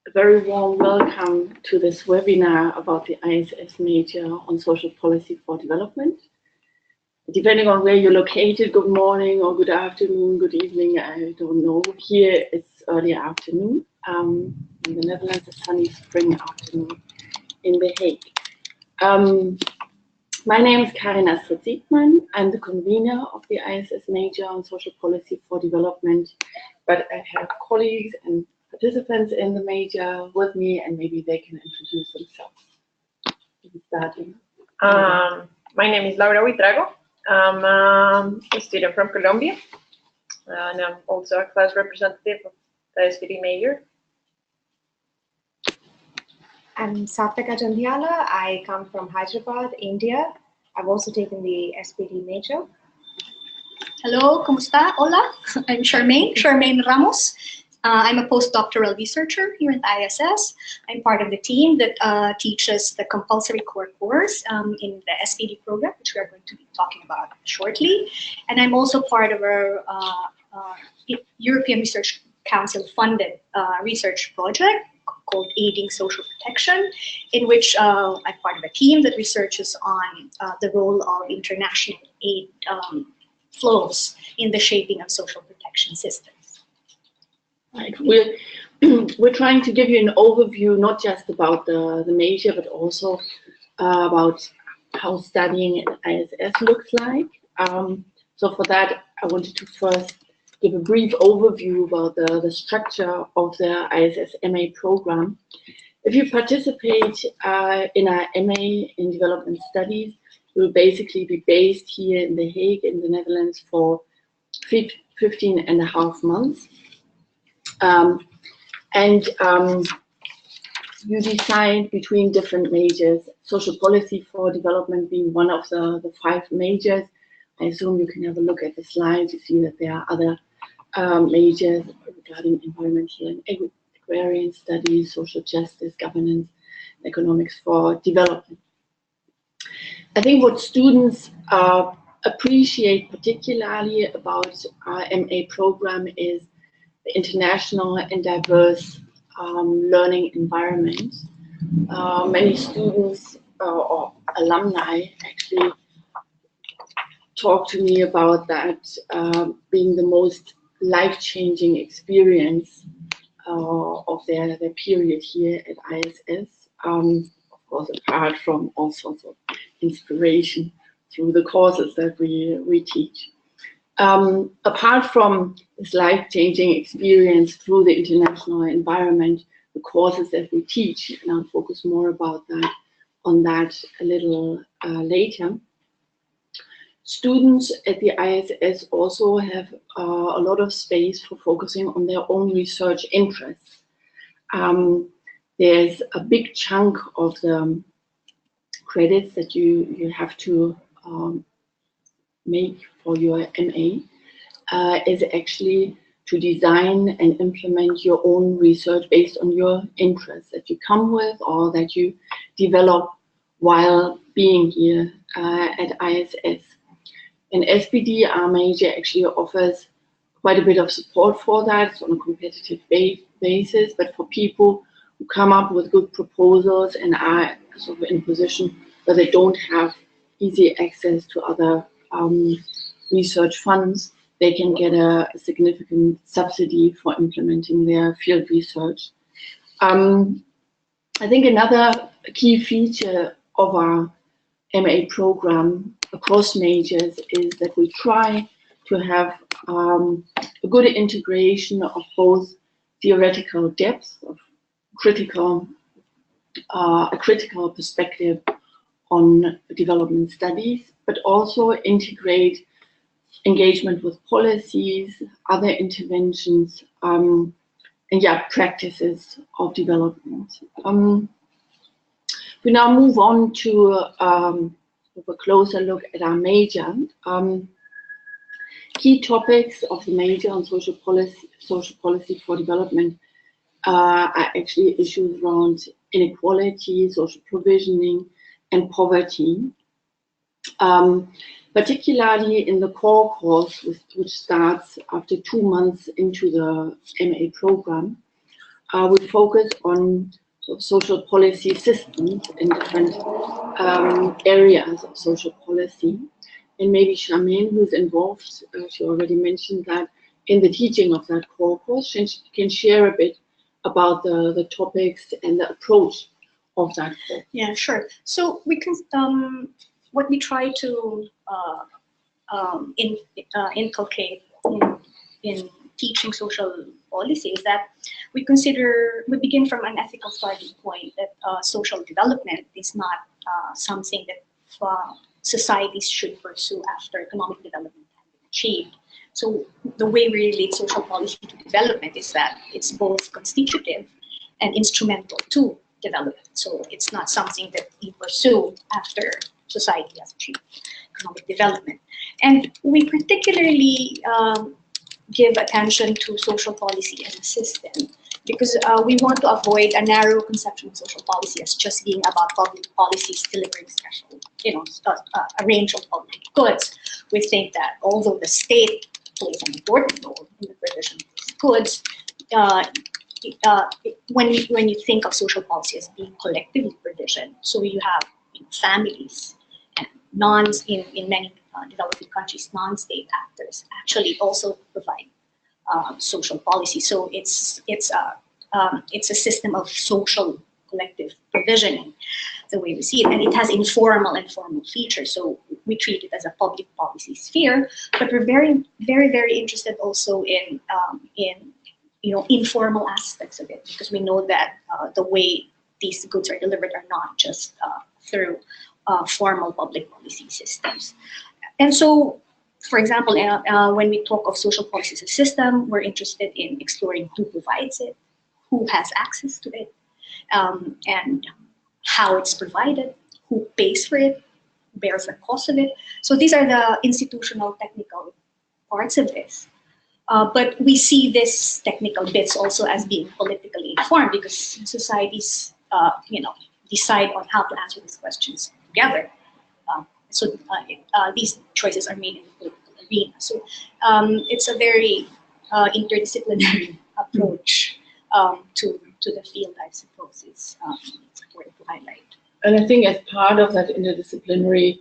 A very warm welcome to this webinar about the ISS major on social policy for development. Depending on where you're located, good morning or good afternoon, good evening, I don't know. Here it's early afternoon. In the Netherlands, a sunny spring afternoon in The Hague. My name is Karin Astrid-Siegmann. I'm the convener of the ISS major on social policy for development, but I have colleagues and participants in the major with me, and maybe they can introduce themselves. Starting. My name is Laura Huitrago. I'm a student from Colombia, and I'm also a class representative of the SPD major. I'm Satvika Jandiala. I come from Hyderabad, India. I've also taken the SPD major. Hello, ¿cómo está? Hola, I'm Charmaine Ramos. I'm a postdoctoral researcher here at ISS. I'm part of the team that teaches the compulsory core course in the SPD program, which we are going to be talking about shortly. And I'm also part of our European Research Council funded research project called Aiding Social Protection, in which I'm part of a team that researches on the role of international aid flows in the shaping of social protection systems. Right. We're trying to give you an overview, not just about the major, but also about how studying at ISS looks like. So for that, I wanted to first give a brief overview about the structure of the ISS MA program. If you participate in our MA in Development Studies, you will basically be based here in The Hague in the Netherlands for 15.5 months. You decide between different majors, social policy for development being one of the 5 majors. I assume you can have a look at the slides. You see that there are other majors regarding environmental and agrarian studies, social justice, governance, economics for development. I think what students appreciate particularly about our MA program is the international and diverse learning environment. Many students or alumni actually talk to me about that being the most life-changing experience of their period here at ISS. Of course, apart from all sorts of inspiration through the courses that we teach. Apart from this life-changing experience through the international environment, the courses that we teach, and I'll focus more about that on that a little later. Students at the ISS also have a lot of space for focusing on their own research interests. There's a big chunk of the credits that you have to make for your MA is actually to design and implement your own research based on your interests that you come with or that you develop while being here at ISS. And SPD, our major, actually offers quite a bit of support for that. It's on a competitive basis, but for people who come up with good proposals and are sort of in a position where they don't have easy access to other research funds, they can get a significant subsidy for implementing their field research. I think another key feature of our MA program across majors is that we try to have a good integration of both theoretical depth, of critical a critical perspective on development studies, but also integrate engagement with policies, other interventions, and practices of development. We now move on to a closer look at our major. Key topics of the major on social policy for development are actually issues around inequality, social provisioning, and poverty. Particularly in the core course, which starts after 2 months into the MA program, we focus on social policy systems in different areas of social policy. And maybe Charmaine, who's involved, she already mentioned that in the teaching of that core course, she can share a bit about the topics and the approach of that course. Yeah, sure. So we can, what we try to inculcate in teaching social policy is that we begin from an ethical starting point that social development is not something that societies should pursue after economic development has been achieved. So the way we relate social policy to development is that it's both constitutive and instrumental to development. So it's not something that we pursue after society has achieved economic development. And we particularly give attention to social policy as a system because we want to avoid a narrow conception of social policy as just being about public policies delivering special, a range of public goods. We think that although the state plays an important role in the provision of these goods, when you think of social policy as being collectively provisioned, so you have families and in many developing countries, non-state actors actually also provide social policy. So it's a system of social collective provisioning, the way we see it, and it has informal and formal features. So we treat it as a public policy sphere, but we're very, very, very interested also in informal aspects of it, because we know that the way these goods are delivered are not just through formal public policy systems. And so, for example, when we talk of social policy as a system, we're interested in exploring who provides it, who has access to it, and how it's provided, who pays for it, bears the cost of it. So these are the institutional technical parts of this. But we see these technical bits also as being politically informed, because societies, decide on how to answer these questions together. So these choices are made in the political arena. So it's a very interdisciplinary approach to the field, I suppose, is important to highlight. And I think as part of that interdisciplinary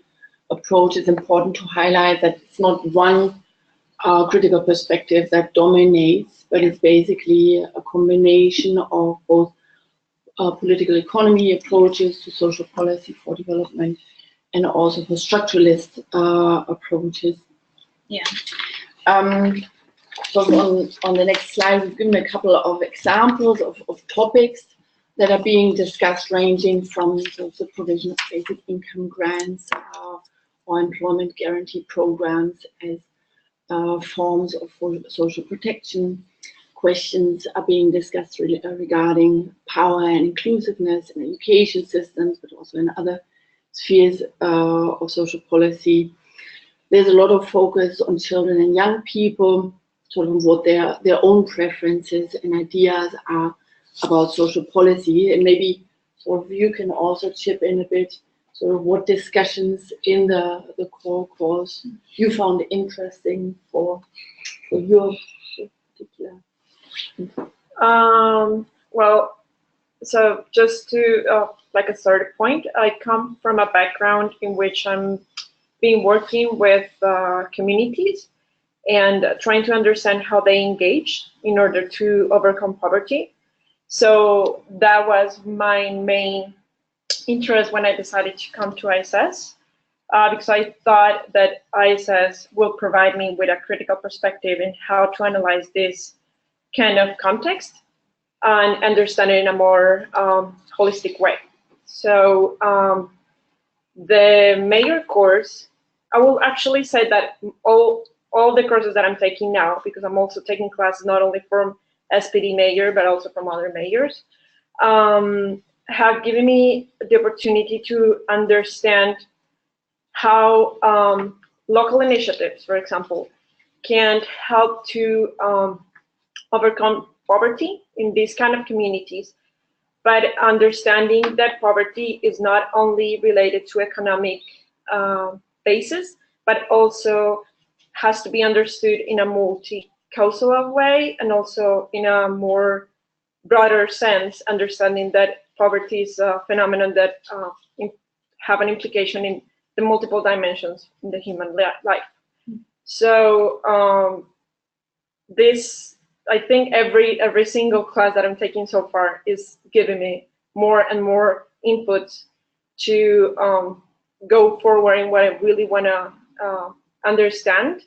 approach, it's important to highlight that it's not one critical perspective that dominates, but it's basically a combination of both political economy approaches to social policy for development and also for structuralist approaches. Yeah. So on the next slide, we've given a couple of examples of topics that are being discussed, ranging from the provision of basic income grants or employment guarantee programs as forms of social protection. Questions are being discussed regarding power and inclusiveness in education systems, but also in other spheres of social policy. There's a lot of focus on children and young people, sort of what their own preferences and ideas are about social policy. And maybe sort of you can also chip in a bit, sort of what discussions in the core course you found interesting for your particular. Well, so just to like a third point, I come from a background in which I'm been working with communities and trying to understand how they engage in order to overcome poverty. So that was my main interest when I decided to come to ISS, because I thought that ISS will provide me with a critical perspective in how to analyze this kind of context. and understand it in a more holistic way. So the major course, I will actually say that all the courses that I'm taking now, because I'm also taking classes not only from SPD major, but also from other majors, have given me the opportunity to understand how local initiatives, for example, can help to overcome poverty in these kind of communities, but understanding that poverty is not only related to economic basis, but also has to be understood in a multi-causal way, and also in a more broader sense, understanding that poverty is a phenomenon that have an implication in the multiple dimensions in the human life. So this, I think every single class that I'm taking so far is giving me more and more input to go forward in what I really want to understand.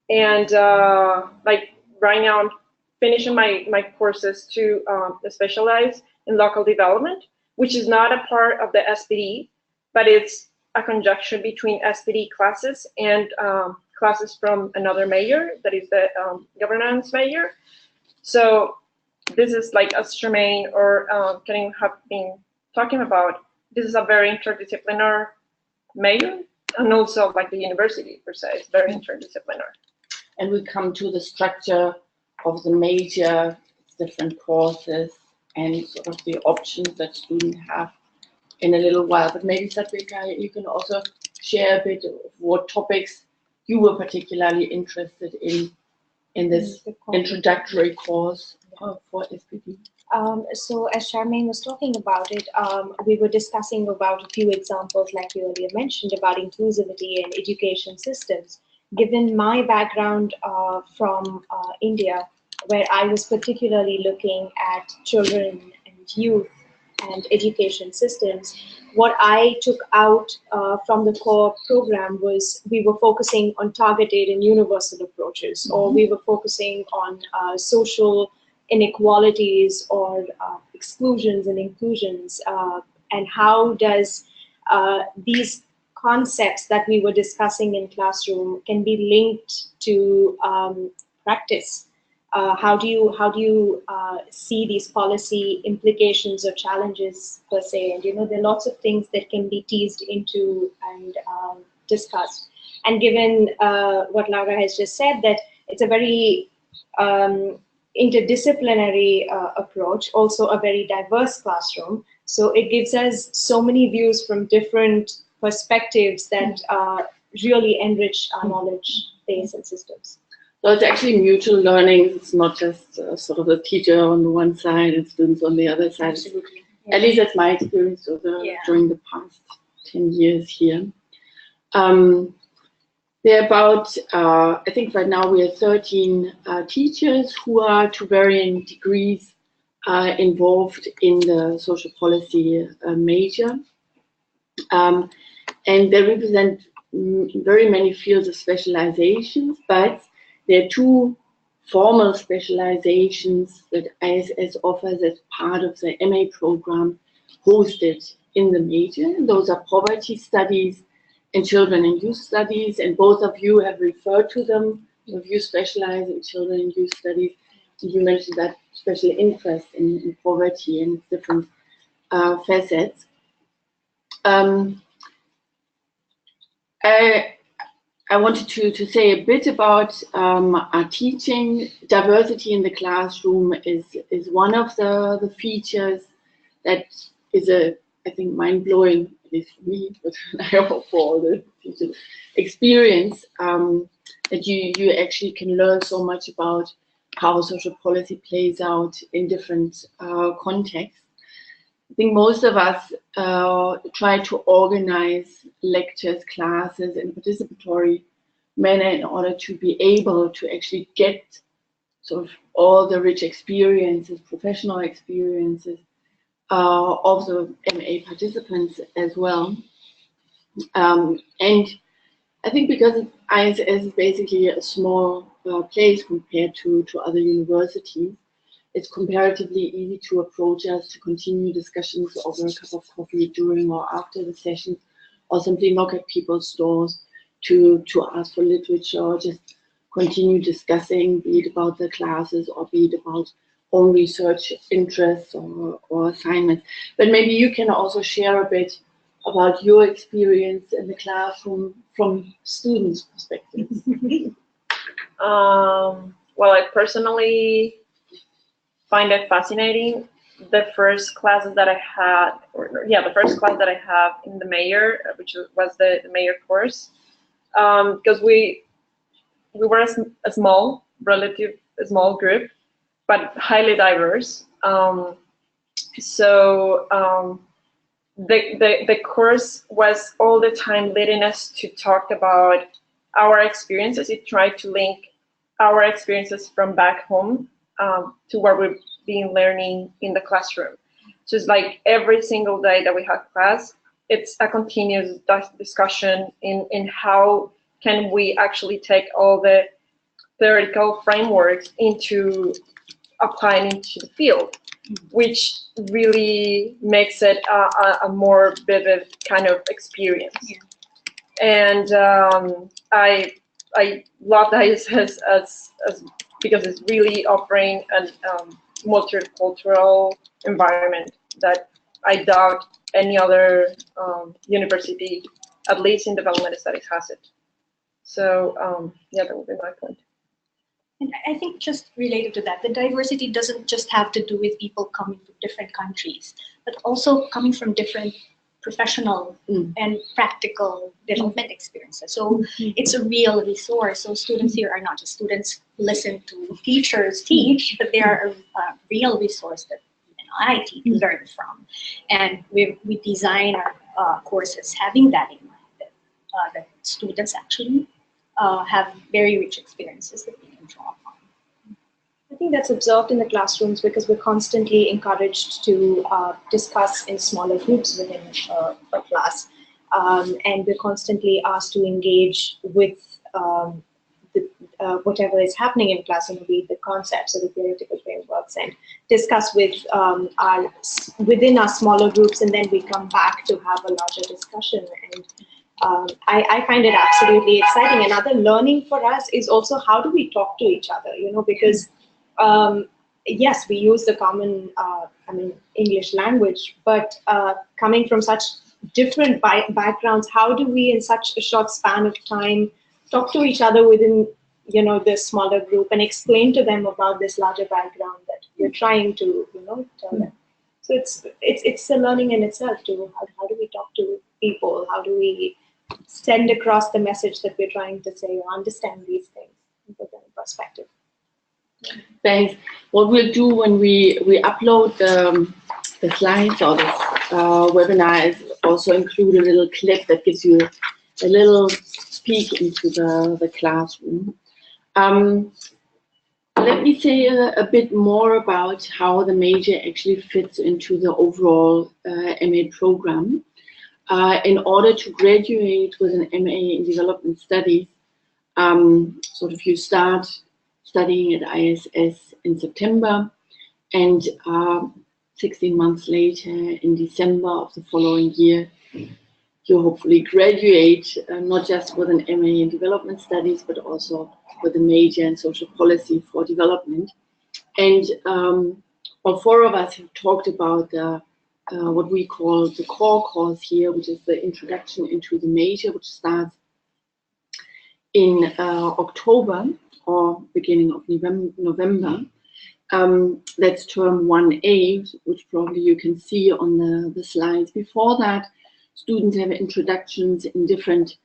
And like right now, I'm finishing my courses to specialize in local development, which is not a part of the SPD, but it's a conjunction between SPD classes and classes from another major, that is the governance major. So this is, like, as Charmaine or Karim have been talking about, this is a very interdisciplinary major, and also like the university per se is very interdisciplinary. And we come to the structure of the major, different courses, and sort of the options that students have in a little while. But maybe, Sadvika, you can also share a bit of what topics you were particularly interested in this introductory course for SPD. So as Charmaine was talking about it, we were discussing about a few examples, like you earlier mentioned, about inclusivity and education systems. Given my background from India, where I was particularly looking at children and youth and education systems, what I took out from the core program was we were focusing on targeted and universal approaches, or we were focusing on social inequalities or exclusions and inclusions, and how does these concepts that we were discussing in classroom can be linked to practice. How do you see these policy implications or challenges per se? And there are lots of things that can be teased into and discussed. And given what Laura has just said, that it's a very interdisciplinary approach, also a very diverse classroom. So it gives us so many views from different perspectives that really enrich our knowledge base and systems. So it's actually mutual learning. It's not just sort of the teacher on the one side and students on the other side. Absolutely. At least that's my experience during the past 10 years here. There are about, I think right now we have 13 teachers who are to varying degrees involved in the social policy major. And they represent very many fields of specializations, but there are two formal specializations that ISS offers as part of the MA program hosted in the major. And those are poverty studies and children and youth studies. And both of you have referred to them. If you specialize in children and youth studies, you mentioned that special interest in poverty and different facets. I wanted to say a bit about our teaching. Diversity in the classroom is one of the features that is I think, mind-blowing, at least for me, but I hope for all the teachers, experience, that you actually can learn so much about how social policy plays out in different contexts. I think most of us try to organize lectures, classes in a participatory manner in order to be able to actually get sort of all the rich experiences, professional experiences of the MA participants as well. And I think because ISS is basically a small place compared to other universities, it's comparatively easy to approach us, to continue discussions over a cup of coffee during or after the session, or simply knock at people's doors to ask for literature, or just continue discussing, be it about the classes or be it about own research interests or assignments. But maybe you can also share a bit about your experience in the classroom from students' perspectives. Well, I personally find it fascinating. The first classes that I had, the first class that I have in the major, which was the major course, because we were a small group, but highly diverse. The course was all the time leading us to talk about our experiences. It tried to link our experiences from back home to what we've been learning in the classroom. So it's like every single day that we have class, it's a continuous discussion in how can we actually take all the theoretical frameworks into applying into the field, which really makes it a more vivid kind of experience. Yeah. And I love the ISS as because it's really offering a multicultural environment that I doubt any other university, at least in development studies, has it. So yeah, that would be my point. And I think just related to that, the diversity doesn't just have to do with people coming from different countries, but also coming from different professional and practical development experiences. So it's a real resource. So students here are not just students who listen to teachers teach, but they are a real resource that I teach learn from. And we design our courses having that in mind, that students actually have very rich experiences that we can draw upon. I think that's observed in the classrooms because we're constantly encouraged to discuss in smaller groups within a class. And we're constantly asked to engage with whatever is happening in class, be it the concepts or the theoretical frameworks, and discuss with within our smaller groups, and then we come back to have a larger discussion. And I find it absolutely exciting. Another learning for us is also how do we talk to each other, because yes, we use the common, English language, but coming from such different backgrounds, how do we in such a short span of time talk to each other within, this smaller group and explain to them about this larger background that we're trying to, tell them. So it's a learning in itself too. How do we talk to people? How do we send across the message that we're trying to say or understand these things and put them in perspective? Thanks. What we'll do when we upload the slides or this webinar is also include a little clip that gives you a little peek into the classroom. Let me say a bit more about how the major actually fits into the overall MA program. In order to graduate with an MA in development studies, sort of you start studying at ISS in September, and 16 months later, in December of the following year, you hopefully graduate not just with an MA in development studies, but also with a major in social policy for development. And all four of us have talked about what we call the core course here, which is the introduction into the major, which starts in October or beginning of November. That's term 1A, which probably you can see on the slides. Before that, students have introductions in different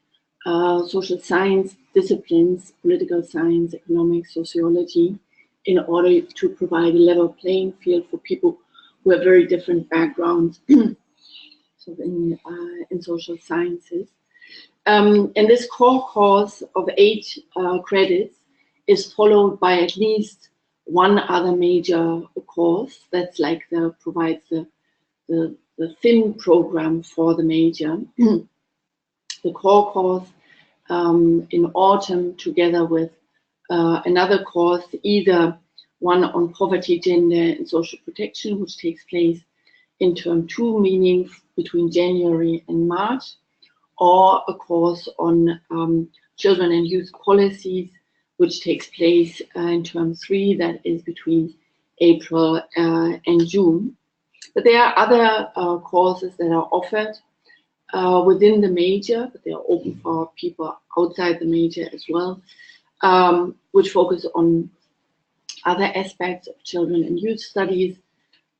social science disciplines, political science, economics, sociology, in order to provide a level playing field for people who have very different backgrounds so in social sciences. And this core course of 8 credits is followed by at least one other major course that's like provides the thin program for the major. The core course in autumn, together with another course, either one on poverty, gender, and social protection, which takes place in term 2, meaning between January and March, or a course on children and youth policies, which takes place in term 3, that is between April and June. But there are other courses that are offered within the major, but they are open for people outside the major as well, which focus on other aspects of children and youth studies,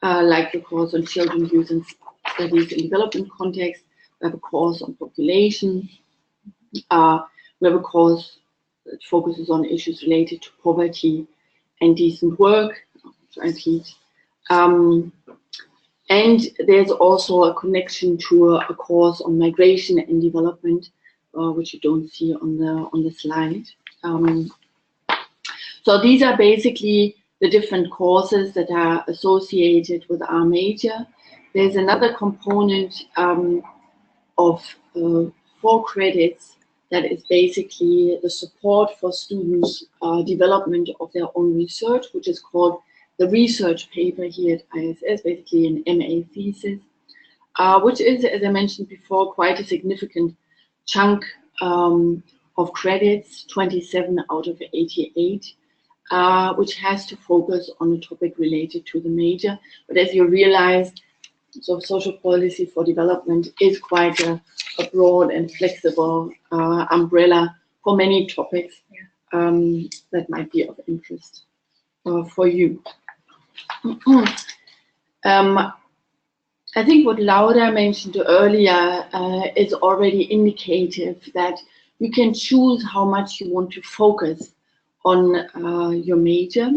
like the course on children, youth, and studies in development context. We have a course on population. We have a course that focuses on issues related to poverty and decent work, which I teach. And there's also a connection to a course on migration and development, which you don't see on the slide. So these are basically the different courses that are associated with our major. There's another component of 4 credits that is basically the support for students' development of their own research, which is called the research paper here at ISS, basically an MA thesis, which is, as I mentioned before, quite a significant chunk of credits, 27 out of 88, which has to focus on a topic related to the major. But as you realize, so social policy for development is quite a broad and flexible umbrella for many topics that might be of interest for you. I think what Laura mentioned earlier is already indicative that you can choose how much you want to focus on your major.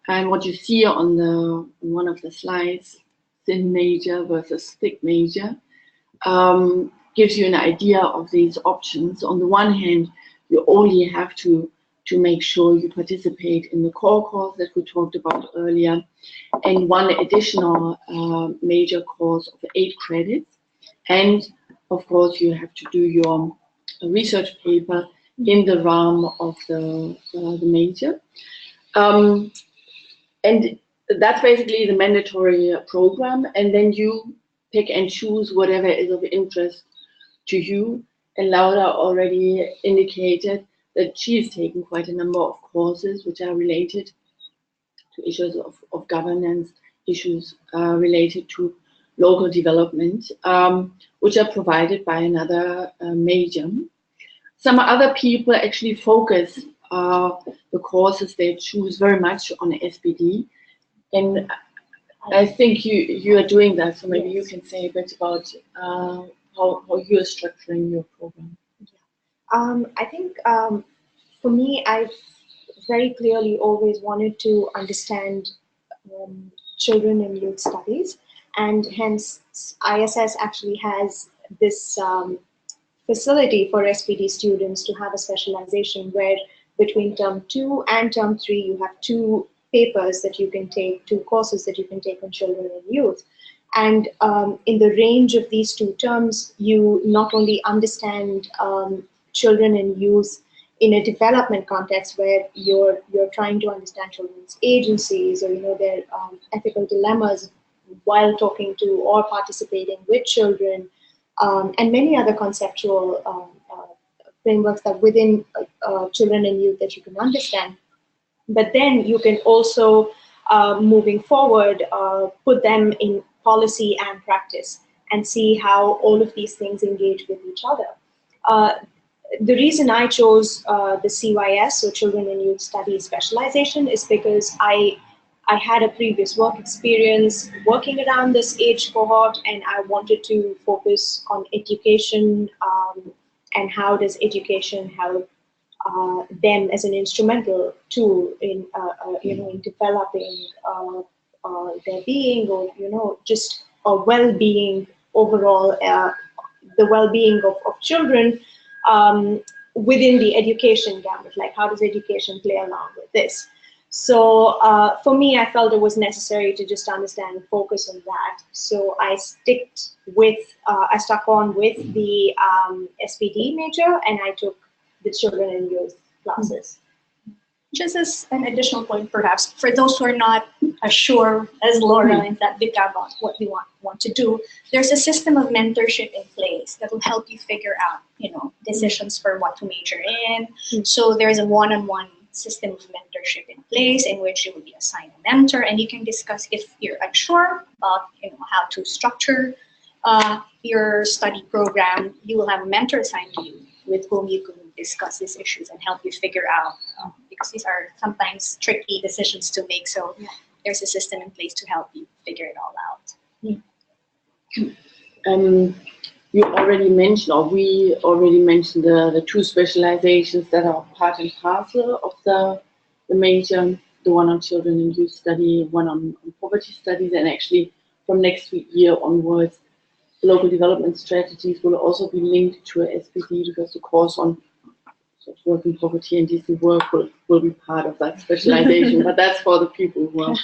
And what you see on one of the slides, thin major versus thick major, gives you an idea of these options. On the one hand, you only have to make sure you participate in the core course that we talked about earlier, and one additional major course of 8 credits. And of course, you have to do your research paper in the realm of the major. And that's basically the mandatory program. And then you pick and choose whatever is of interest to you. And Laura already indicated that she's taken quite a number of courses which are related to issues of governance, issues related to local development, which are provided by another major. Some other people actually focus the courses they choose very much on SPD. And I think you are doing that, so maybe you can say a bit about how you're structuring your program. I think for me, I've very clearly always wanted to understand children and youth studies, and hence ISS actually has this facility for SPD students to have a specialization where between term 2 and term 3 you have 2 papers that you can take, 2 courses that you can take on children and youth. And in the range of these 2 terms, you not only understand children and youth in a development context where you're trying to understand children's agencies or their ethical dilemmas while talking to or participating with children, and many other conceptual frameworks that within children and youth that you can understand. But then you can also, moving forward, put them in policy and practice and see how all of these things engage with each other. The reason I chose the CYS, so Children and Youth Studies specialization, is because I had a previous work experience working around this age cohort, and I wanted to focus on education and how does education help them as an instrumental tool in in developing their being, or just a well-being overall, the well-being of children within the education gamut. Like, how does education play along with this? So for me, I felt it was necessary to just understand and focus on that. So I stuck on with the SPD major, and I took the children and youth classes. Just as an additional point, perhaps, for those who are not as sure as Laura and that bit about what we want to do, there's a system of mentorship in place that will help you figure out, decisions for what to major in. So there's a one-on-one system of mentorship in place in which you will be assigned a mentor, and you can discuss if you're unsure about, how to structure your study program. You will have a mentor assigned to you with whom you can discuss these issues and help you figure out, because these are sometimes tricky decisions to make. So there's a system in place to help you figure it all out. You already mentioned, or we already mentioned the two specializations that are part and parcel of the major, the one on children and youth study, one on poverty studies, and actually from next year onwards, local development strategies will also be linked to a SPD, because the course on work in poverty and decent work will be part of that specialization. But that's for the people who are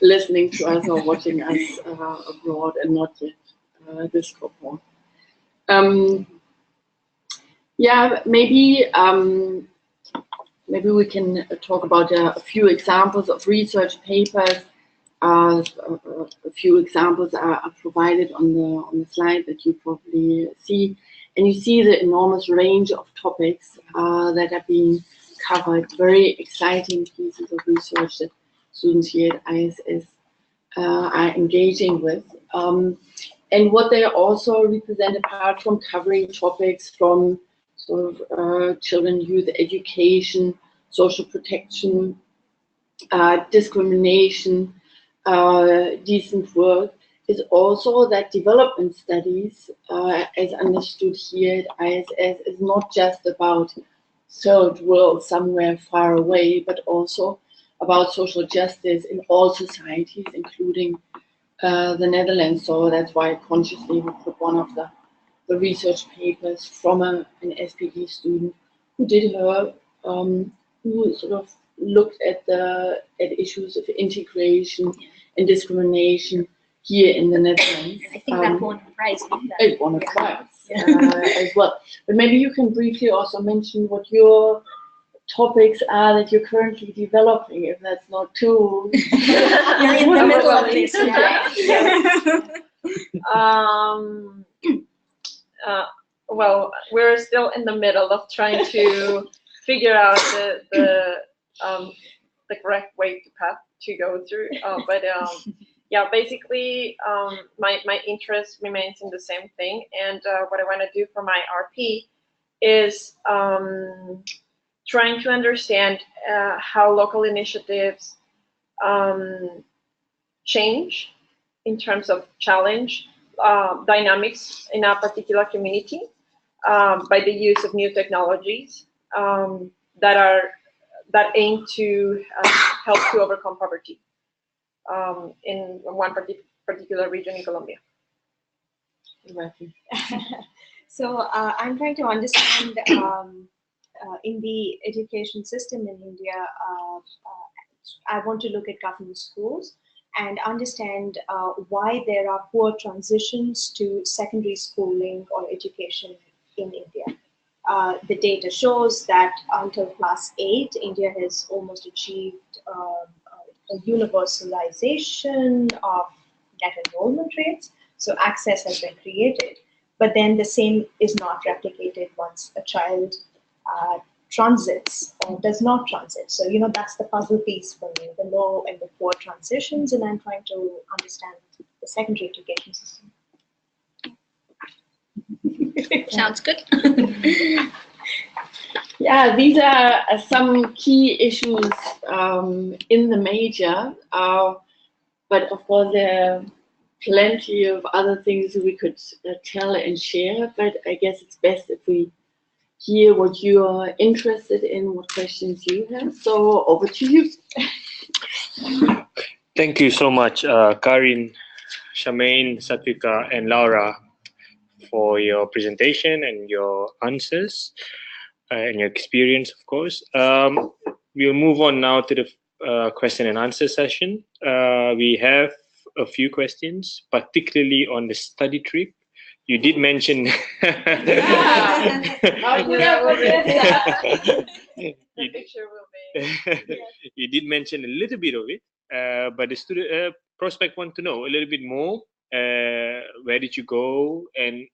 listening to us or watching us abroad and not yet this cohort. Yeah, maybe we can talk about a few examples of research papers. A few examples are provided on the slide that you probably see, and you see the enormous range of topics that are being covered. Very exciting pieces of research that students here at ISS are engaging with. And what they also represent, apart from covering topics from sort of children, youth education, social protection, discrimination, decent work, is also that development studies, as understood here at ISS, is not just about third world somewhere far away, but also about social justice in all societies, including the Netherlands. So that's why consciously we put one of the research papers from an SPD student who did her, who sort of looked at issues of integration and discrimination here in the Netherlands. I think that won a prize. It won a prize as well. But maybe you can briefly also mention what your topics are that you're currently developing, if that's not too... You're in the middle of this, well, we're still in the middle of trying to figure out the correct way to go through. But yeah, basically, my interest remains in the same thing, and what I want to do for my RP is trying to understand how local initiatives change in terms of challenge dynamics in a particular community by the use of new technologies that aim to help to overcome poverty in one particular region in Colombia. So I'm trying to understand in the education system in India, I want to look at government schools and understand why there are poor transitions to secondary schooling or education in India. The data shows that until class 8, India has almost achieved a universalization of net enrollment rates. So access has been created, but then the same is not replicated once a child transits or does not transit. So, that's the puzzle piece for me, the low and the poor transitions, and I'm trying to understand the secondary education system. Sounds good. Yeah, these are some key issues in the major, but of course there are plenty of other things we could tell and share, but I guess it's best if we hear what you are interested in, what questions you have. So over to you. Thank you so much, Karin, Charmaine, Satvika, and Laura, for your presentation and your answers and your experience, of course. We'll move on now to the question and answer session. We have a few questions, particularly on the study trip You did mention. You did mention a little bit of it, but the student prospect want to know a little bit more. Where did you go, and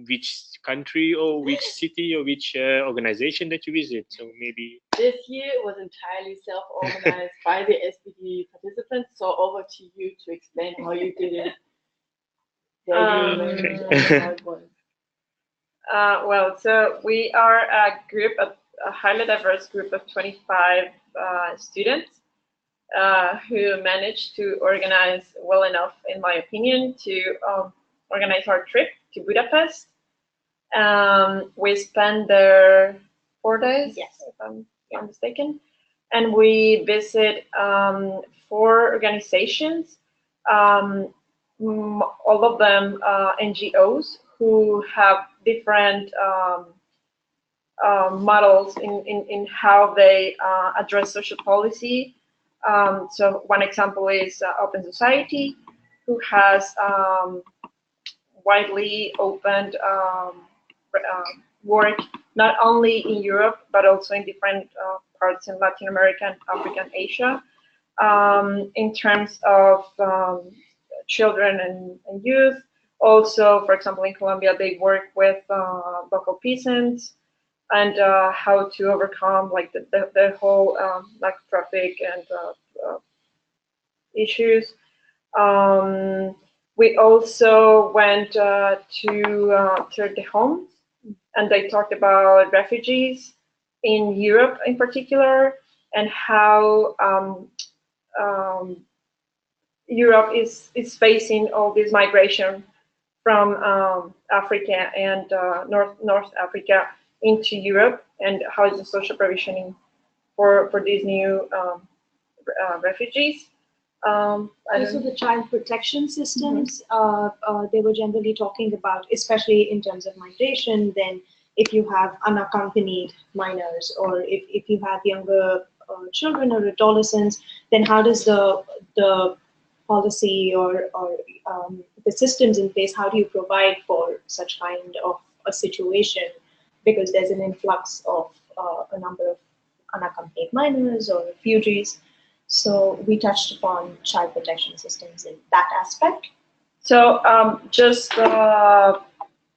which country or which city or which organization that you visit? So maybe this year it was entirely self-organized by the SPD participants. So over to you to explain how you did it. Well, so we are a group of a highly diverse group of 25 students who managed to organize well enough, in my opinion, to organize our trip to Budapest. We spent there 4 days, yes, if I'm not mistaken, and we visit 4 organizations, all of them NGOs who have different models in how they address social policy. So one example is Open Society, who has widely opened work not only in Europe but also in different parts in Latin America and Africa and Asia, in terms of children and youth. Also, for example, in Colombia, they work with local peasants and how to overcome like the whole narco traffic and issues. We also went to the homes, and they talked about refugees in Europe in particular, and how Europe is facing all this migration from Africa and North Africa into Europe, and how is the social provisioning for these new refugees. Also, the child protection systems, they were generally talking about, especially in terms of migration, then if you have unaccompanied minors, or if you have younger children or adolescents, then how does the policy or the systems in place, how do you provide for such kind of a situation? Because there's an influx of a number of unaccompanied minors or refugees. So we touched upon child protection systems in that aspect. So just to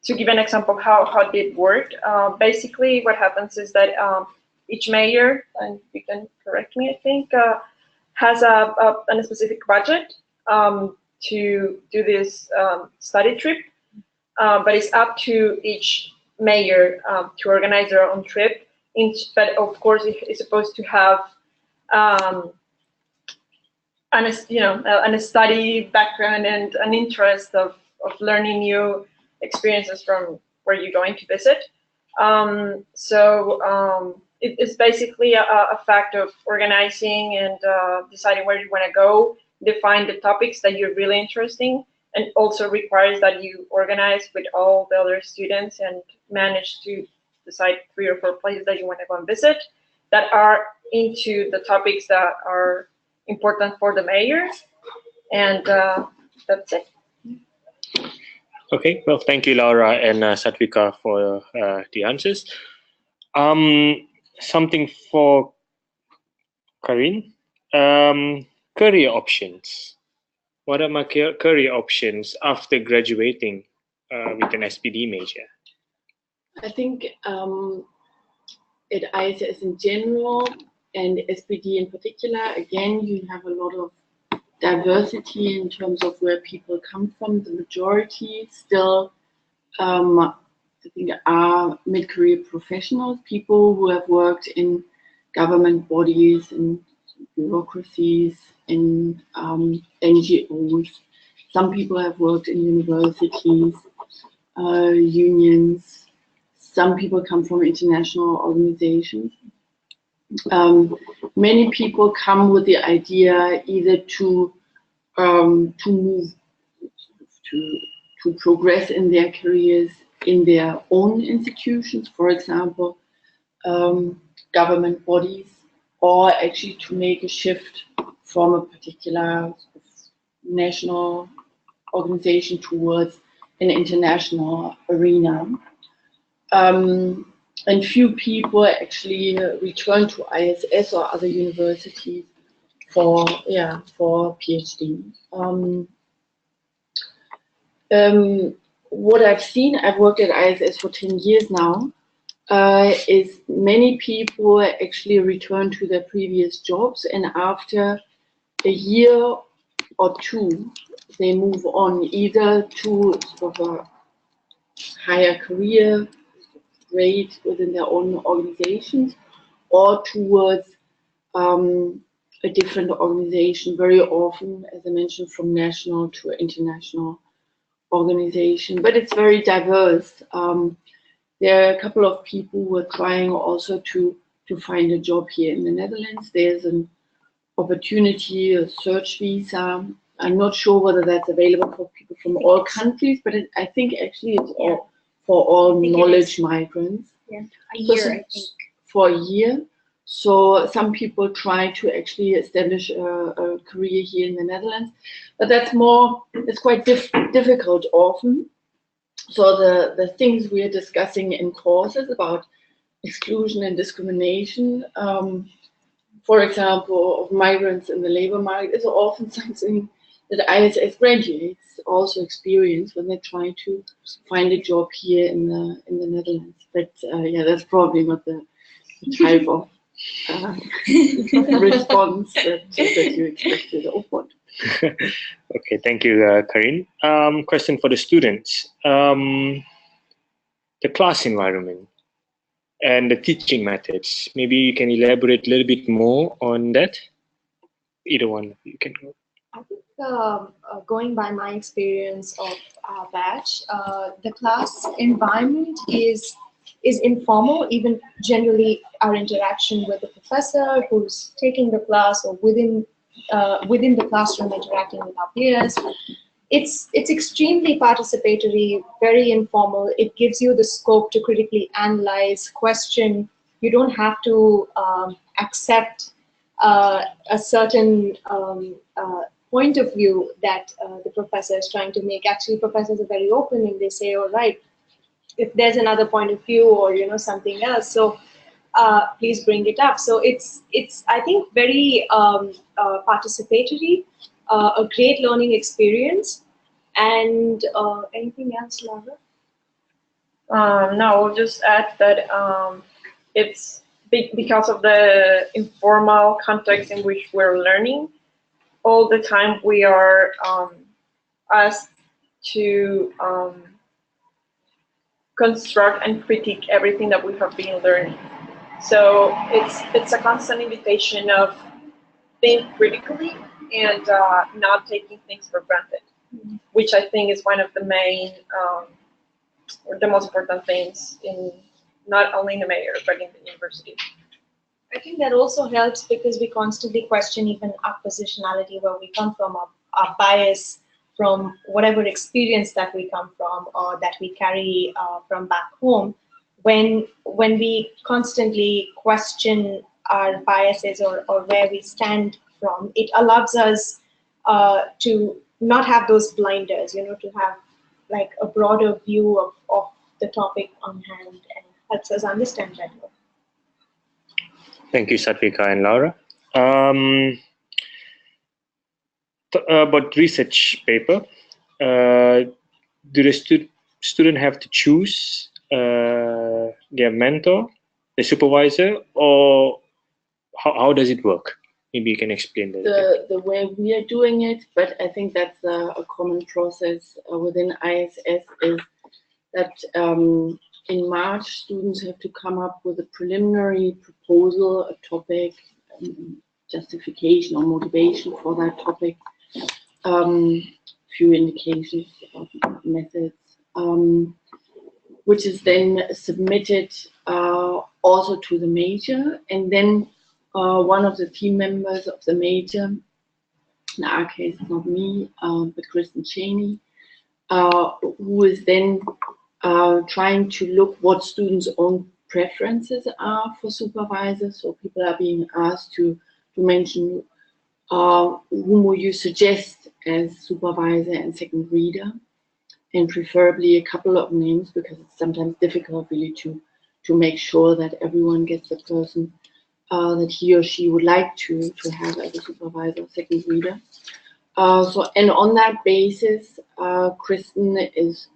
give an example of how it did work, basically what happens is that each mayor, and you can correct me, I think, has a specific budget to do this study trip, but it's up to each mayor to organize their own trip. But of course, it's supposed to have and a study background and an interest of learning new experiences from where you're going to visit. It's basically a fact of organizing and deciding where you want to go, define the topics that you're really interested, and also requires that you organize with all the other students and manage to decide 3 or 4 places that you want to go and visit that are into the topics that are important for the mayors, and that's it. Okay, well, thank you, Laura and Satvika, for the answers. Something for Karin. Career options. What are my career options after graduating with an SPD major? I think at ISS in general and SPD in particular, again, you have a lot of diversity in terms of where people come from. The majority still, I think, are mid-career professionals, people who have worked in government bodies and bureaucracies and NGOs. Some people have worked in universities, unions. Some people come from international organizations. Many people come with the idea either to move, to progress in their careers in their own institutions, for example, government bodies, or actually to make a shift from a particular national organization towards an international arena. And few people actually return to ISS or other universities for PhD. What I've seen, I've worked at ISS for 10 years now, is many people actually return to their previous jobs, and after a year or two, they move on either to sort of a higher career rate within their own organizations or towards a different organization, very often, as I mentioned, from national to international organization. But it's very diverse. There are a couple of people who are trying also to find a job here in the Netherlands. There's an opportunity, a search visa. I'm not sure whether that's available for people from all countries, but I think actually it's all for all knowledge migrants. Yeah, a year, I think. For a year. So some people try to actually establish a career here in the Netherlands, but it's quite difficult often. So the things we are discussing in courses about exclusion and discrimination, for example, of migrants in the labor market, is often something that ISS graduates also experience when they try to find a job here in the Netherlands. But yeah, that's probably not the type of response that you expected. Okay, thank you, Karin. Question for the students. The class environment and the teaching methods. Maybe you can elaborate a little bit more on that. Either one, you can go. I think going by my experience of our batch, the class environment is informal. Even generally, our interaction with the professor who's taking the class, or within the classroom interacting with our peers, it's extremely participatory, very informal. It gives you the scope to critically analyze, question. You don't have to accept a certain point of view that the professor is trying to make. Actually, professors are very open and they say, all right, if there's another point of view or something else, so please bring it up. So it's I think very participatory, a great learning experience. And anything else, Laura? No, I'll just add that it's because of the informal context in which we're learning. All the time we are asked to construct and critique everything that we have been learning. So it's a constant invitation of think critically and not taking things for granted, which I think is one of the main or the most important things in not only in the major but in the university. I think that also helps because we constantly question even our positionality, where we come from, our bias from whatever experience that we come from or that we carry from back home. When we constantly question our biases or where we stand from, it allows us to not have those blinders, to have like a broader view of the topic on hand, and helps us understand better. Thank you, Satvika and Laura. About research paper, do the student have to choose their mentor, the supervisor, or how does it work? Maybe you can explain that. The way we are doing it, but I think that's a common process within ISS, is that in March, students have to come up with a preliminary proposal, a topic, justification or motivation for that topic, few indications of methods, which is then submitted also to the major, and then one of the team members of the major, in our case not me, but Kristen Cheney, who is then trying to look what students' own preferences are for supervisors. So people are being asked to mention whom would you suggest as supervisor and second reader. and preferably a couple of names, because it's sometimes difficult really to make sure that everyone gets the person that he or she would like to have as a supervisor, second reader. And on that basis, Kristen is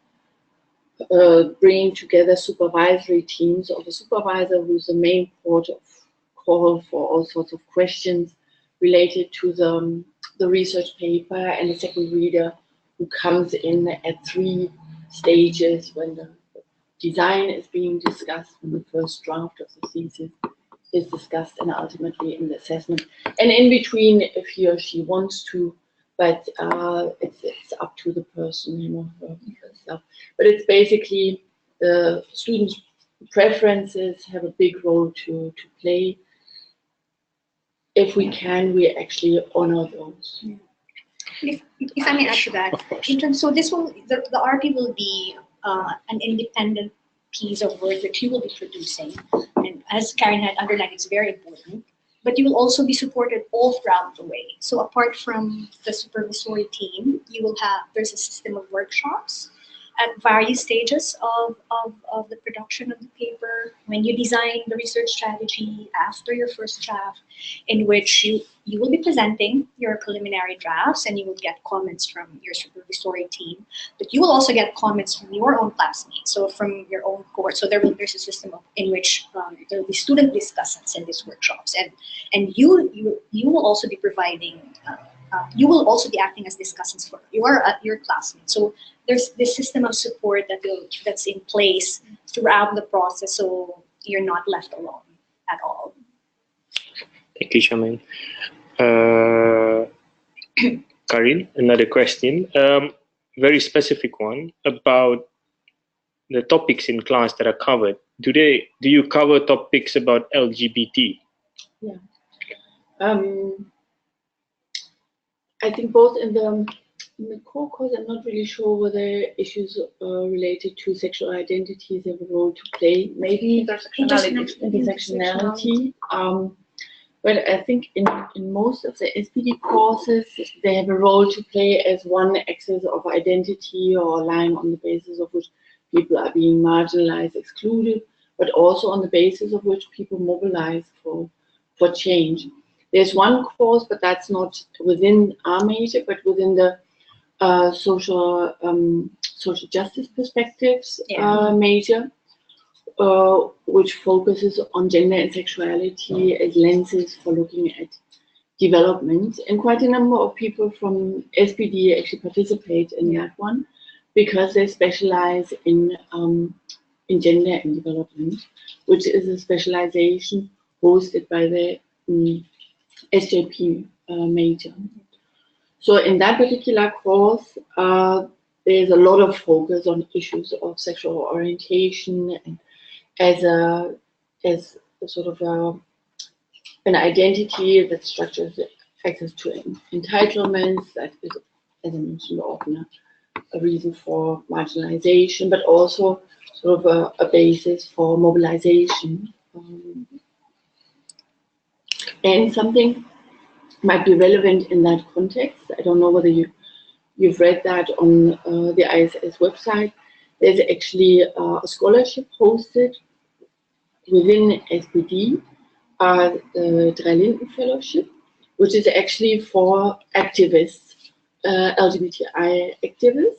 bringing together supervisory teams of a supervisor who's the main port of call for all sorts of questions related to the research paper, and a second reader who comes in at 3 stages: when the design is being discussed, when the first draft of the thesis is discussed, and ultimately in the assessment. And in between, if he or she wants to, but it's up to the person, you know, herself. But it's basically the students' preferences have a big role to play. If we can, we actually honor those. If I may add to that, so this will, the RP will be an independent piece of work that you will be producing, and as Karen had underlined, it's very important. But you will also be supported all throughout the way. So apart from the supervisory team, you will have, there's a system of workshops at various stages of the production of the paper, when you design the research strategy after your first draft, in which you will be presenting your preliminary drafts and you will get comments from your supervisory team, but you will also get comments from your own classmates, so from your own cohort. So there's a system in which there will be student discussants in these workshops, and you will also be providing you will also be acting as discussants for your classmates. So there's this system of support that's in place throughout the process, so you're not left alone at all. Thank you, Charmaine. Karin, another question, very specific one about the topics in class that are covered. Do you cover topics about LGBT? Yeah. I think both in the core course, I'm not really sure whether issues related to sexual identities have a role to play. Maybe intersectionality. But I think in most of the SPD courses, they have a role to play as one axis of identity or line on the basis of which people are being marginalized, excluded, but also on the basis of which people mobilize for change. There's one course, but that's not within our major, but within the social justice perspectives major, which focuses on gender and sexuality as lenses for looking at development. And quite a number of people from SPD actually participate in that one, because they specialize in gender and development, which is a specialization hosted by the SJP major. So in that particular course, there's a lot of focus on issues of sexual orientation, and as sort of an identity that structures access to entitlements. That is, as I mentioned, often a reason for marginalization, but also sort of a basis for mobilization. And something might be relevant in that context. I don't know whether you've read that on the ISS website. There's actually a scholarship hosted within SPD, the Drei Linden Fellowship, which is actually for activists, LGBTI activists.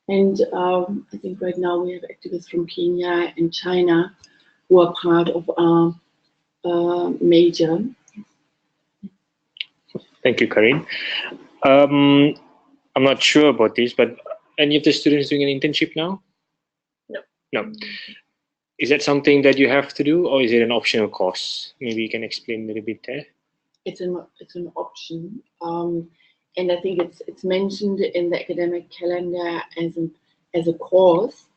And I think right now we have activists from Kenya and China who are part of our major. Thank you, Karin. I'm not sure about this, but any of the students doing an internship now? No. No. Is that something that you have to do, or is it an optional course? Maybe you can explain a little bit there. It's an option, and I think it's mentioned in the academic calendar as a course,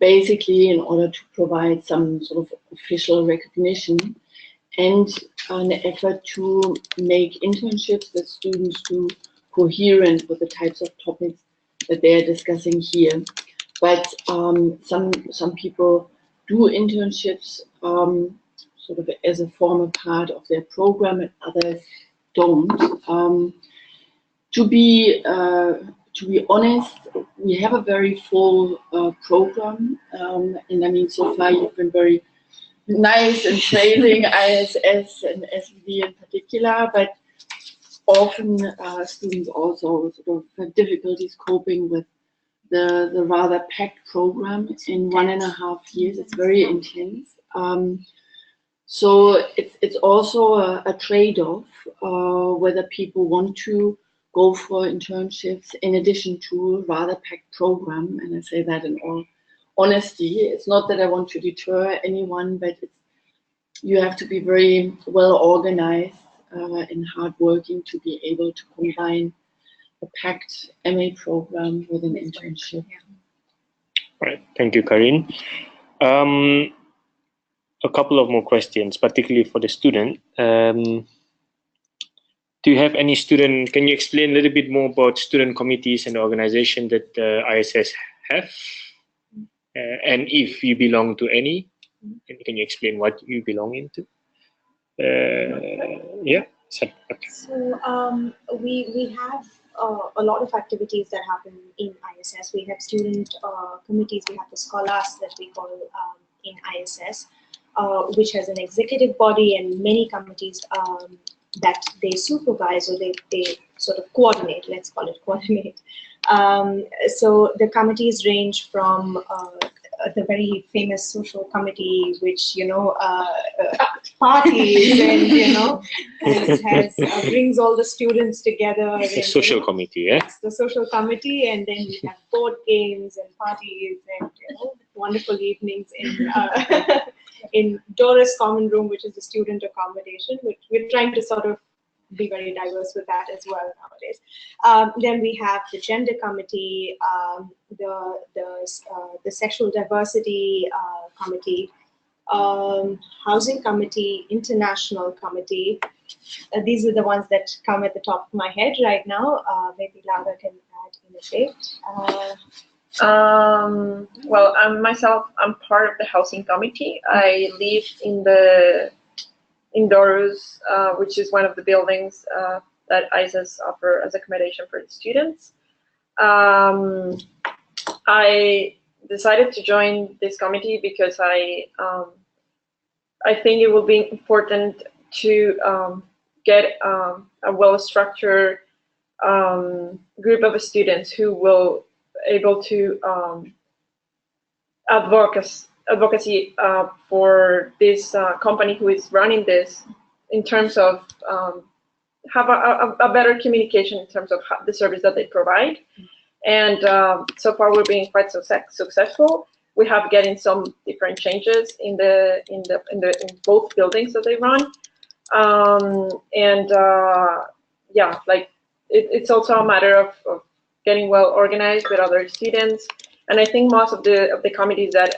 basically in order to provide some sort of official recognition and an effort to make internships that students do coherent with the types of topics that they are discussing here. But some people do internships sort of as a formal part of their program, and others don't. To to be honest, we have a very full program, and I mean, so far you've been very nice in praising ISS and SPD in particular, but often students also sort of have difficulties coping with the rather packed program in 1.5 years. It's very intense. So it's also a trade-off whether people want to go for internships in addition to a rather packed program. And I say that in all honesty. It's not that I want to deter anyone, but you have to be very well organized and hardworking to be able to combine a packed MA program with an internship. Right. Thank you, Karin. A couple of more questions, particularly for the student. Do you have any student? Can you explain a little bit more about student committees and the organization that ISS have? And if you belong to any, can you explain what you belong into? Yeah. Okay. So we have a lot of activities that happen in ISS. We have student committees. We have the scholars that we call in ISS, which has an executive body and many committees that they supervise or they sort of coordinate. Let's call it coordinate. So the committees range from the very famous social committee, which parties and brings all the students together. The social committee, yeah. Yes, the social committee, and then we have board games and parties and wonderful evenings in in Doris Common Room, which is the student accommodation, which we're trying to sort of be very diverse with that as well nowadays. Then we have the gender committee, the sexual diversity committee, housing committee, international committee. These are the ones that come at the top of my head right now. Maybe Laura can add in a bit. Well, I'm part of the housing committee. I live in Dorus, which is one of the buildings that ISS offer as accommodation for the students. I decided to join this committee because I think it will be important to get a well-structured group of students who will able to advocacy for this company who is running this, in terms of have a better communication in terms of the service that they provide. And so far we're being quite successful. We have getting some different changes in both buildings that they run. Yeah, like it's also a matter of getting well organized with other students. And I think most of the committees that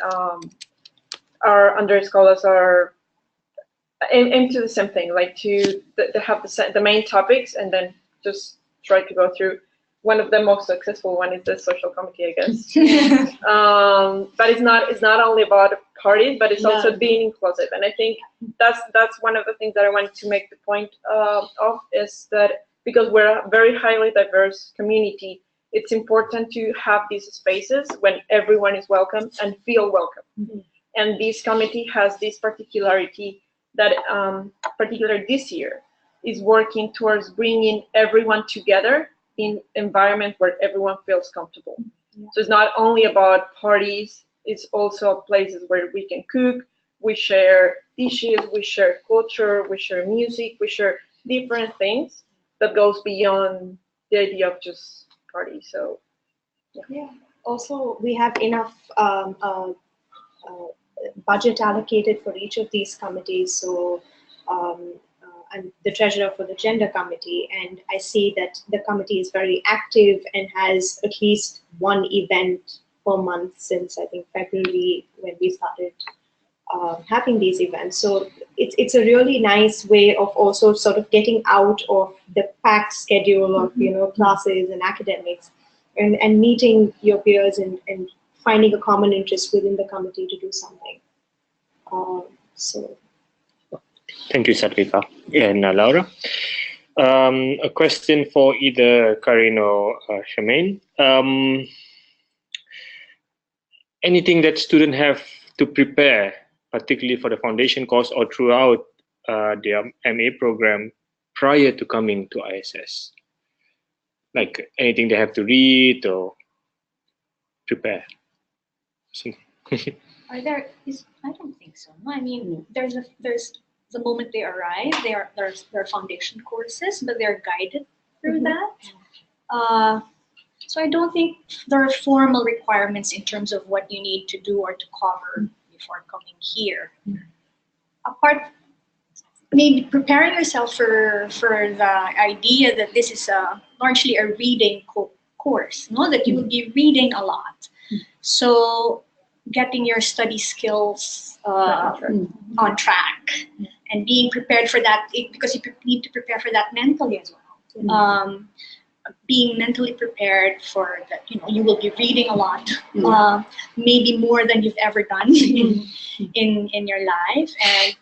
are under scholars are aim to the same thing, like to have the main topics and then just try to go through. One of the most successful one is the social committee, I guess. But it's not only about parties, but it's also being inclusive. And I think that's one of the things that I wanted to make the point of, is that because we're a very highly diverse community, it's important to have these spaces when everyone is welcome and feel welcome. Mm-hmm. And this committee has this particularity that, particularly this year, is working towards bringing everyone together in environment where everyone feels comfortable. Yeah. So it's not only about parties, it's also places where we can cook, we share dishes, we share culture, we share music, we share different things that goes beyond the idea of just party. So yeah. Also, we have enough budget allocated for each of these committees. So I'm the treasurer for the gender committee, and I see that the committee is very active and has at least one event per month since I think February, when we started having these events. So it's a really nice way of also sort of getting out of the packed schedule of classes and academics, and meeting your peers and finding a common interest within the committee to do something. So. Thank you, Satvika. And Laura? A question for either Karin or Charmaine. Anything that students have to prepare, particularly for the foundation course or throughout their MA program prior to coming to ISS? Like anything they have to read or prepare? Are there? I don't think so. No, I mean, there's the moment they arrive, there are foundation courses, but they're guided through that. So I don't think there are formal requirements in terms of what you need to do or to cover before coming here. Apart, maybe preparing yourself for the idea that this is largely a reading course, no? That you will be reading a lot. So getting your study skills on track and being prepared for that, because you need to prepare for that mentally as well. Being mentally prepared for that, you will be reading a lot, maybe more than you've ever done in your life, and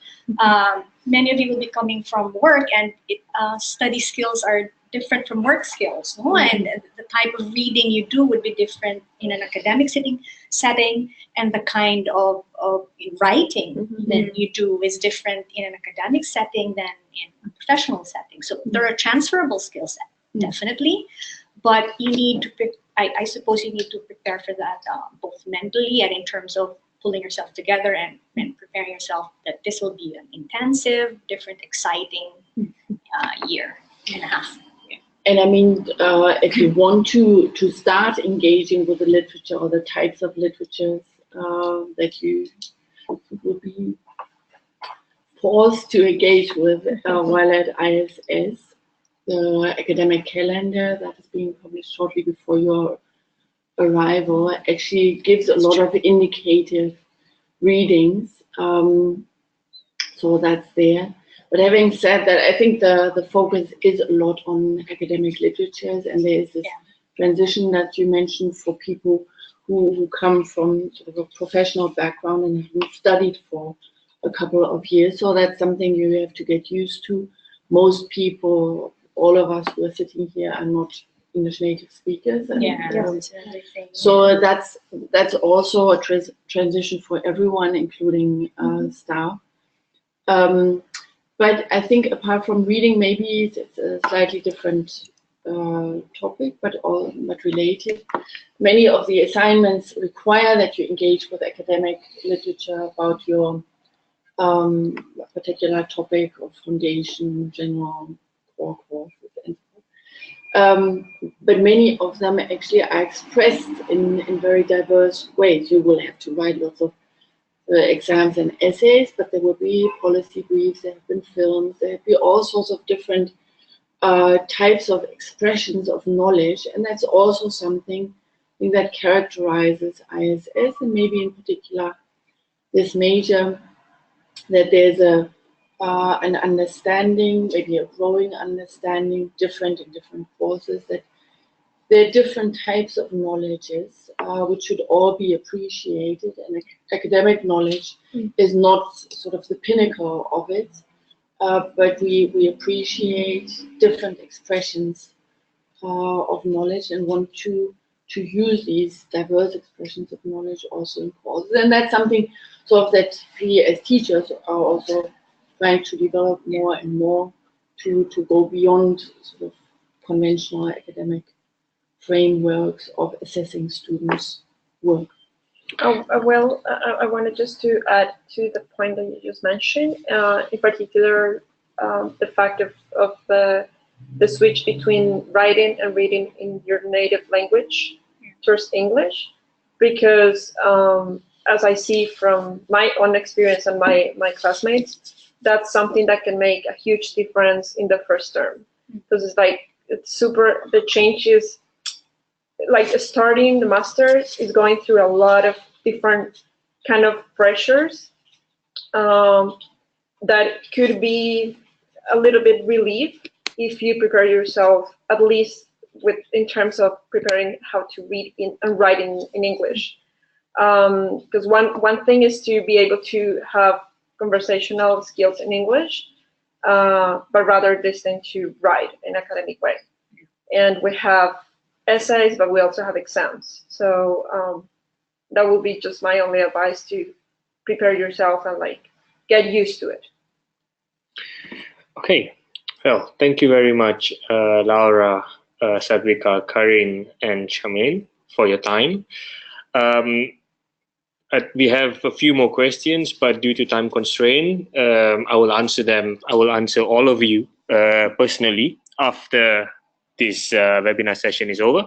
many of you will be coming from work, and study skills are different from work skills, no? And the type of reading you do would be different in an academic setting, and the kind of writing that you do is different in an academic setting than in a professional setting. So there are transferable skill sets. Definitely, but you need to, I suppose you need to prepare for that both mentally and in terms of pulling yourself together and preparing yourself that this will be an intensive, different, exciting year and a half. And I mean, if you want to start engaging with the literature or the types of literatures that you will be forced to engage with while at ISS, the academic calendar that is being published shortly before your arrival actually gives a lot of indicative readings. So that's there. But having said that, I think the focus is a lot on academic literatures, and there is this transition that you mentioned for people who come from sort of a professional background and have studied for a couple of years. So that's something you have to get used to. Most people, all of us who are sitting here, are not English native speakers. And, so that's also a transition for everyone, including staff. But I think apart from reading, maybe it's a slightly different topic, but related. Many of the assignments require that you engage with academic literature about your particular topic or foundation, general core courses, and but many of them actually are expressed in very diverse ways. You will have to write lots of exams and essays, but there will be policy briefs, there have been films, there will be all sorts of different types of expressions of knowledge, and that's also something that characterizes ISS, and maybe in particular this major, that there's an understanding, maybe a growing understanding, different in different courses, that there are different types of knowledges which should all be appreciated, and academic knowledge is not sort of the pinnacle of it, but we appreciate different expressions of knowledge and want to use these diverse expressions of knowledge also in courses. And that's something sort of that we as teachers are also trying to develop more and more to go beyond sort of conventional academic frameworks of assessing students' work. Well, I wanted just to add to the point that you just mentioned, in particular, the fact of the switch between writing and reading in your native language towards English, because as I see from my own experience and my classmates, that's something that can make a huge difference in the first term, because it's super, the change is like starting the master's is going through a lot of different kind of pressures that could be a little bit relief if you prepare yourself, at least in terms of preparing how to read and write in English. Because one thing is to be able to have conversational skills in English, but rather destined to write in an academic way. And we have essays, but we also have exams. So that will be just my only advice, to prepare yourself and like get used to it. Okay, well, thank you very much, Laura, Sadvika, Karin, and Charmaine, for your time. We have a few more questions, but due to time constraint, I will answer them. I will answer all of you personally after this webinar session is over.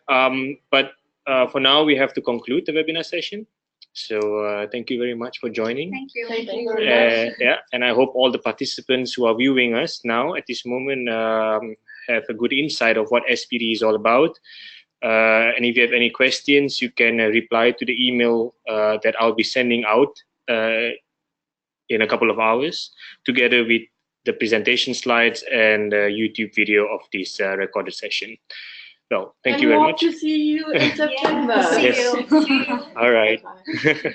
But for now, we have to conclude the webinar session. So thank you very much for joining. Thank you. Thank you very much. Yeah, and I hope all the participants who are viewing us now at this moment have a good insight of what SPD is all about. And if you have any questions, you can reply to the email that I'll be sending out in a couple of hours, together with the presentation slides and YouTube video of this recorded session. So thank you very much. And hope to see you in September. See Yes. you. All right. Bye.